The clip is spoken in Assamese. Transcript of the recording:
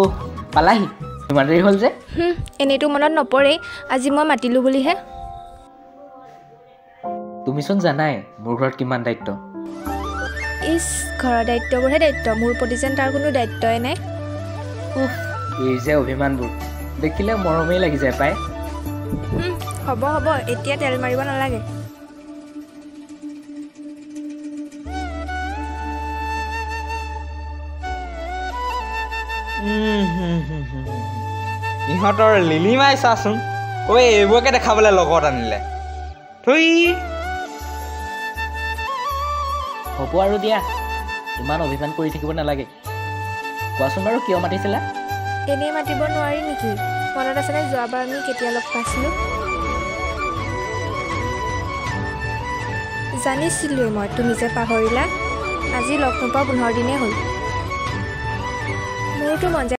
অ' পালাহি ইমান দেৰি হ'ল যে এনেইতো মনত নপৰেই আজি মই মাতিলোঁ বুলিহে তুমিচোন জানাই মোৰ ঘৰত কিমান দায়িত্ব ইছ ঘৰৰ দায়িত্ববোৰহে দায়িত্ব মোৰ প্ৰতি যেন তাৰ কোনো দায়িত্বই নাই এই যে অভিমানবোৰ দেখিলে মৰমেই লাগি যায় পাই হ'ব হ'ব এতিয়া তেল মাৰিব নালাগে ইহঁতৰ লিলিমাই চাচোন ঐ এইবোৰকে দেখাবলৈ লগত আনিলে থুই হ'ব আৰু দিয়া ইমান অভিমান কৰি থাকিব নালাগে কোৱাচোন বাৰু কিয় মাতিছিলা এনেই মাতিব নোৱাৰি নেকি মনত আছেনে যোৱাবাৰ আমি কেতিয়া লগ পাইছিলোঁ জানিছিলোঁৱেই মই তুমি যে পাহৰিলা আজি লগ নোপোৱা 15 দিনেই হ'ল মোৰতো মন যায়